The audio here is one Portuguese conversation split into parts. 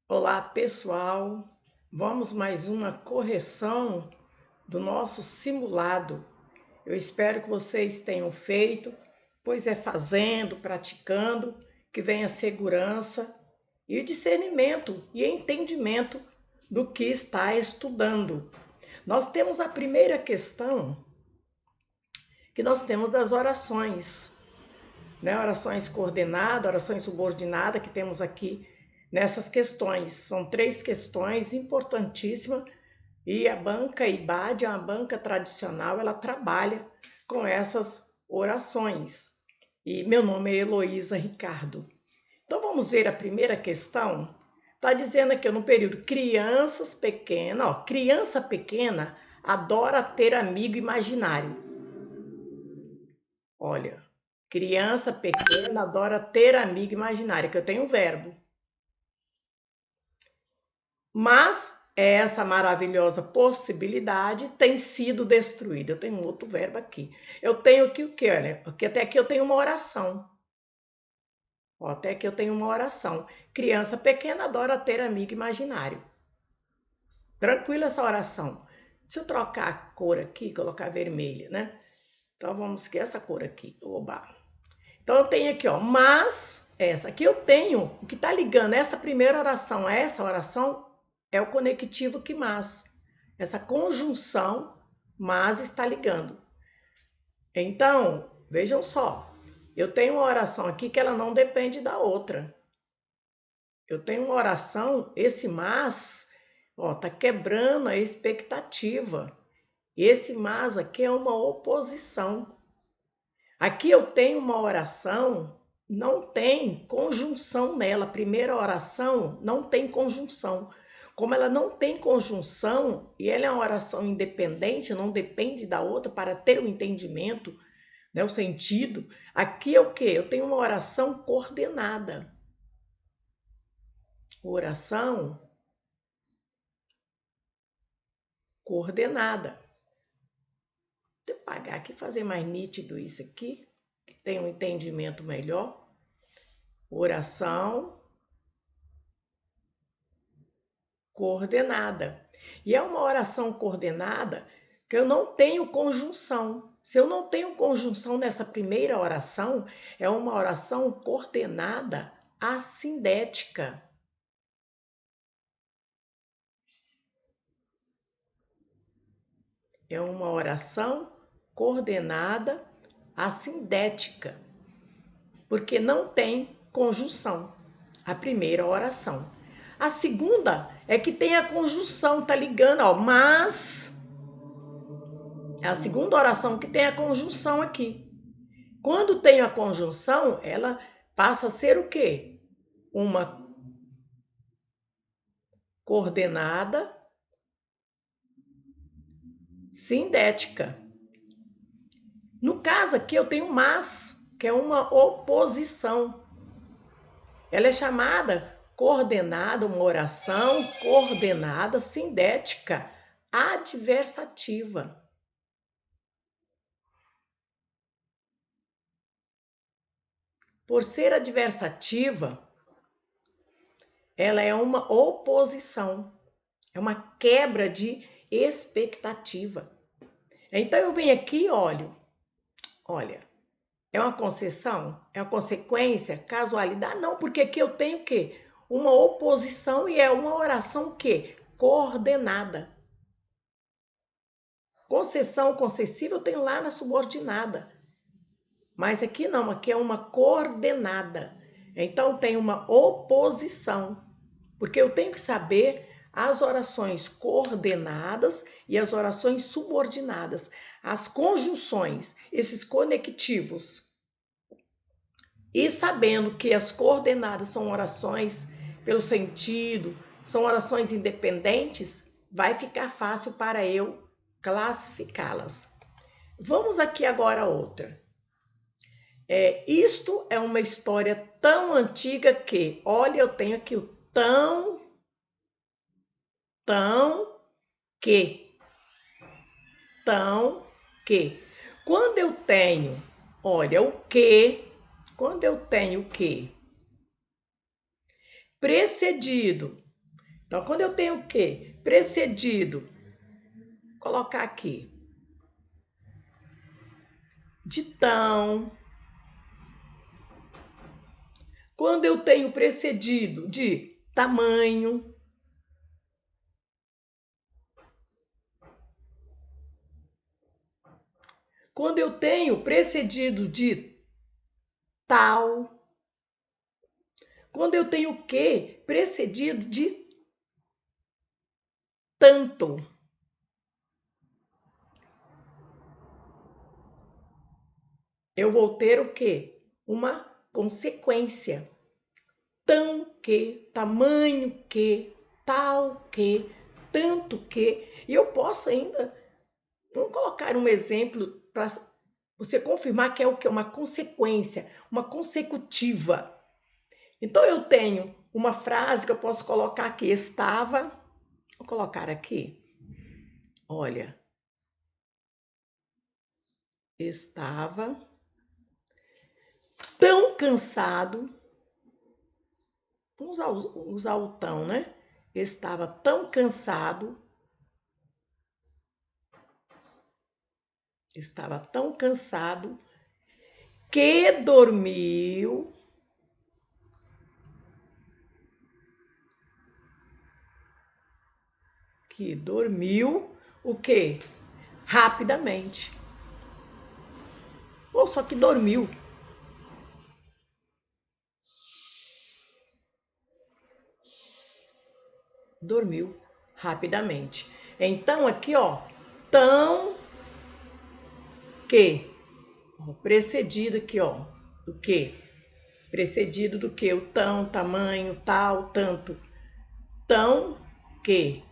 Olá, pessoal. Vamos mais uma correção do nosso simulado. Eu espero que vocês tenham feito, pois é fazendo, praticando, que vem a segurança e discernimento e entendimento do que está estudando. Nós temos a primeira questão que nós temos das orações, né? Orações coordenadas, orações subordinadas que temos aqui nessas questões. São 3 questões importantíssimas e a banca IBAD é uma banca tradicional, ela trabalha com essas orações. E meu nome é Heloísa Ricardo. Então vamos ver a primeira questão. Está dizendo aqui no período crianças pequenas, ó, criança pequena adora ter amigo imaginário. Olha, criança pequena adora ter amigo imaginário, que eu tenho um verbo. Mas essa maravilhosa possibilidade tem sido destruída. Eu tenho um outro verbo aqui. Eu tenho aqui o quê? Olha, até aqui eu tenho uma oração. Ó, até aqui eu tenho uma oração. Criança pequena adora ter amigo imaginário. Tranquila essa oração. Deixa eu trocar a cor aqui, colocar vermelha, né? Então vamos que essa cor aqui. Oba. Então eu tenho aqui, ó, mas essa aqui eu tenho, o que está ligando essa primeira oração a essa oração é o conectivo que mas. Essa conjunção mas está ligando. Então, vejam só, eu tenho uma oração aqui que ela não depende da outra. Eu tenho uma oração, esse mas, ó, tá quebrando a expectativa. Esse mas aqui é uma oposição. Aqui eu tenho uma oração, não tem conjunção nela. A primeira oração não tem conjunção. Como ela não tem conjunção e ela é uma oração independente, não depende da outra para ter o entendimento, né, o sentido. Aqui é o quê? Eu tenho uma oração coordenada. Oração coordenada. Vou apagar aqui, fazer mais nítido isso aqui, que tem um entendimento melhor. Oração coordenada. E é uma oração coordenada que eu não tenho conjunção. Se eu não tenho conjunção nessa primeira oração, é uma oração coordenada assindética. É uma oração coordenada assindética, porque não tem conjunção. A primeira oração. A segunda é que tem a conjunção, tá ligando, ó, mas é a segunda oração que tem a conjunção aqui. Quando tem a conjunção, ela passa a ser o quê? Uma coordenada sindética. No caso aqui eu tenho mas, que é uma oposição. Ela é chamada coordenada, uma oração coordenada sindética adversativa. Por ser adversativa, ela é uma oposição, é uma quebra de expectativa. Então eu venho aqui, olha, é uma concessão, é uma consequência, casualidade? Não, porque aqui eu tenho o quê? Uma oposição e é uma oração o quê? Coordenada. Concessão, concessiva eu tenho lá na subordinada. Mas aqui não, aqui é uma coordenada. Então tem uma oposição, porque eu tenho que saber as orações coordenadas e as orações subordinadas, as conjunções, esses conectivos. E sabendo que as coordenadas são orações pelo sentido, são orações independentes, vai ficar fácil para eu classificá-las. Vamos aqui agora a outra. Isto é uma história tão antiga que, olha, eu tenho aqui o tão que. Tão que. Quando eu tenho, olha, o que, quando eu tenho o que precedido Então, quando eu tenho o quê? Precedido, vou colocar aqui, de tão. Quando eu tenho precedido de tamanho. Quando eu tenho precedido de tal. Quando eu tenho o quê? Precedido de tanto. Eu vou ter o quê? Uma consequência. Tão que, tamanho que, tal que, tanto que. E eu posso ainda, vamos colocar um exemplo para você confirmar que é o que? Uma consequência, uma consecutiva. Então eu tenho uma frase que eu posso colocar aqui, estava, vou colocar aqui, olha, estava tão cansado, vamos usar o tão, né? Estava tão cansado, que dormiu, o quê? Rapidamente. Ou só que dormiu. Dormiu rapidamente. Então, aqui, ó, tão que, ó, precedido aqui, ó, do que? Precedido do que? O tão, tamanho, tal, tanto. Tão que.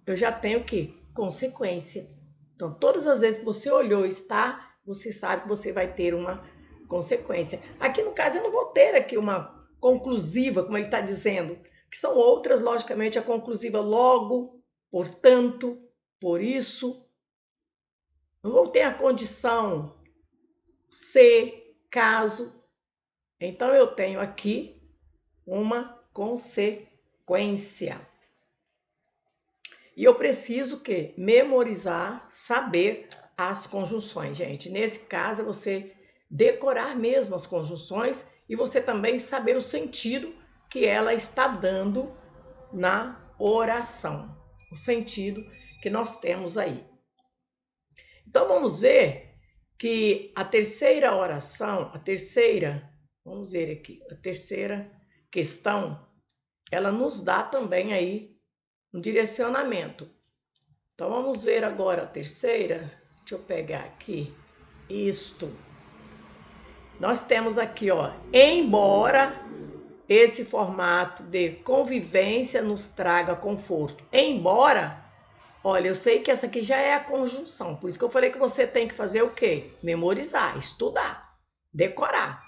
Eu já tenho o quê? Consequência. Então, todas as vezes que você olhou está, você sabe que você vai ter uma consequência. Aqui no caso, eu não vou ter aqui uma conclusiva, como ele está dizendo, que são outras, logicamente, a conclusiva logo, portanto, por isso. Não vou ter a condição se, caso. Então, eu tenho aqui uma consequência. E eu preciso que memorizar, saber as conjunções, gente. Nesse caso, é você decorar mesmo as conjunções e você também saber o sentido que ela está dando na oração. O sentido que nós temos aí. Então, vamos ver que a terceira oração, vamos ver aqui, a terceira questão, ela nos dá também aí um direcionamento. Então, vamos ver agora a terceira. Deixa eu pegar aqui. Isto. Nós temos aqui, ó, embora esse formato de convivência nos traga conforto. Embora, olha, eu sei que essa aqui já é a conjunção, por isso que eu falei que você tem que fazer o quê? Memorizar, estudar, decorar.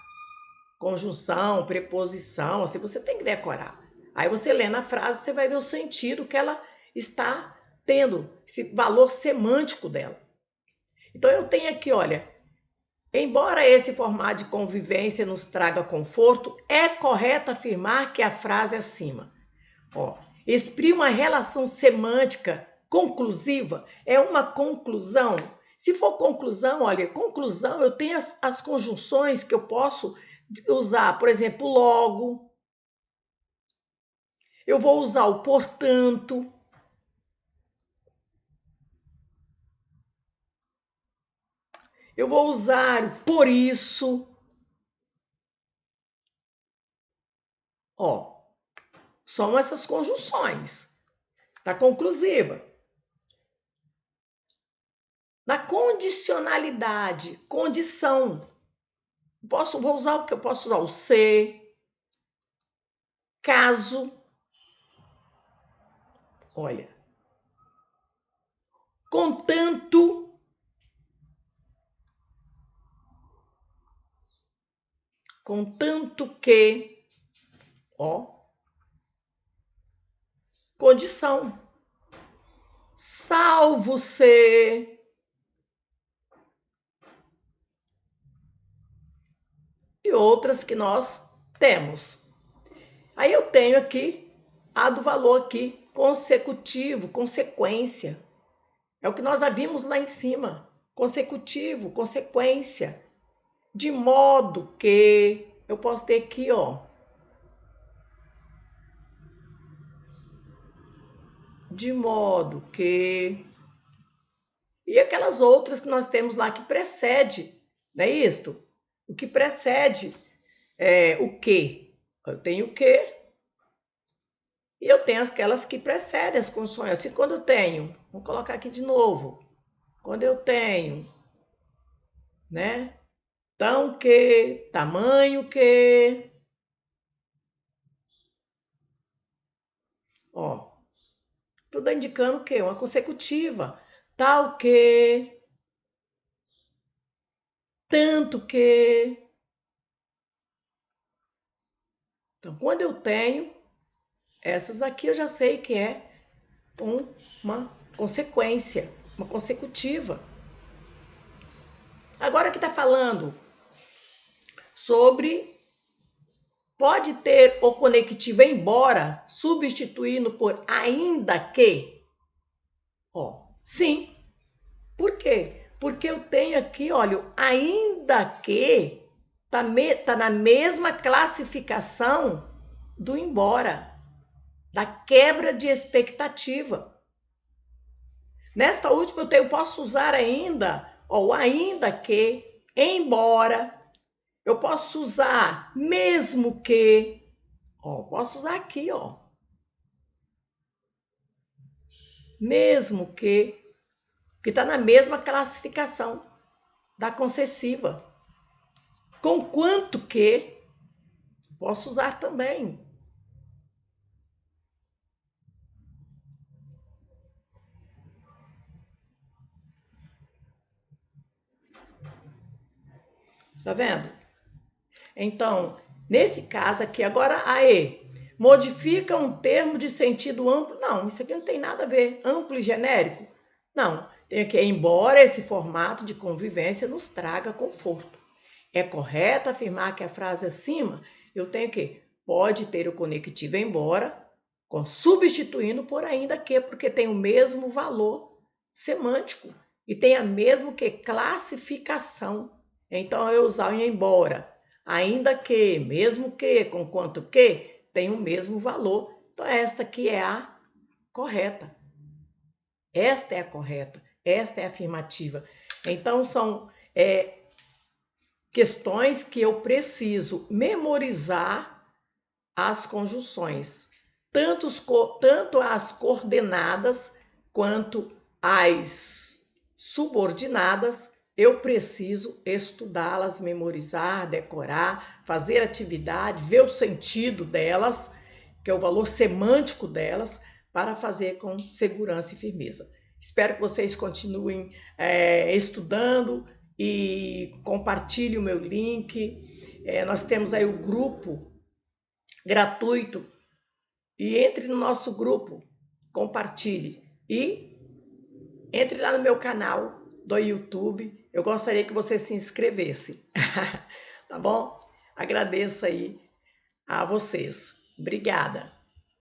Conjunção, preposição, assim você tem que decorar. Aí você lê na frase, você vai ver o sentido que ela está tendo, esse valor semântico dela. Então eu tenho aqui, olha, embora esse formato de convivência nos traga conforto, é correto afirmar que a frase acima, ó, exprime uma relação semântica conclusiva, é uma conclusão. Se for conclusão, olha, conclusão, eu tenho as conjunções que eu posso usar, por exemplo, logo. Eu vou usar o portanto. Eu vou usar o por isso. Ó, são essas conjunções. Tá conclusiva. Na condicionalidade, condição. Vou usar o que? Eu posso usar o se, caso. Olha. Contanto. Contanto que. Ó. Condição. Salvo se. E outras que nós temos. Aí eu tenho aqui A do valor aqui, consecutivo, consequência. É o que nós já vimos lá em cima. Consecutivo, consequência. De modo que, eu posso ter aqui, ó. De modo que... E aquelas outras que nós temos lá que precede, não é isto? O que precede é o que? Eu tenho o que e eu tenho aquelas que precedem as condições. Assim, quando eu tenho, vou colocar aqui de novo. Quando eu tenho, né? Tão que, tamanho que. Ó, tudo indicando o quê? Uma consecutiva. Tal que, tanto que. Então, quando eu tenho, essas aqui eu já sei que é uma consequência, uma consecutiva. Agora que está falando sobre pode ter o conectivo embora, substituindo por ainda que? Ó, sim. Por quê? Porque eu tenho aqui, olha, ainda que tá na mesma classificação do embora, da quebra de expectativa. Nesta última eu posso usar ainda, ó, o ainda que, embora. Eu posso usar mesmo que, ó, posso usar aqui, ó. Mesmo que está na mesma classificação da concessiva. Conquanto que, posso usar também. Está vendo? Então, nesse caso aqui, agora, aí, modifica um termo de sentido amplo. Não, isso aqui não tem nada a ver. Amplo e genérico? Não. Tem que, embora esse formato de convivência nos traga conforto. É correto afirmar que a frase acima, eu tenho que pode ter o conectivo embora, substituindo por ainda que, porque tem o mesmo valor semântico e tem a mesma que classificação. Então, eu usar o embora, ainda que, mesmo que, conquanto que, tem o mesmo valor. Então, esta aqui é a correta. Esta é a correta. Esta é a afirmativa. Então, são questões que eu preciso memorizar as conjunções, tanto as coordenadas quanto as subordinadas, eu preciso estudá-las, memorizar, decorar, fazer atividade, ver o sentido delas, que é o valor semântico delas, para fazer com segurança e firmeza. Espero que vocês continuem estudando e compartilhem o meu link. Nós temos aí o grupo gratuito e entre no nosso grupo, compartilhe e entre lá no meu canal do YouTube. Eu gostaria que você se inscrevesse, tá bom? Agradeço aí a vocês. Obrigada.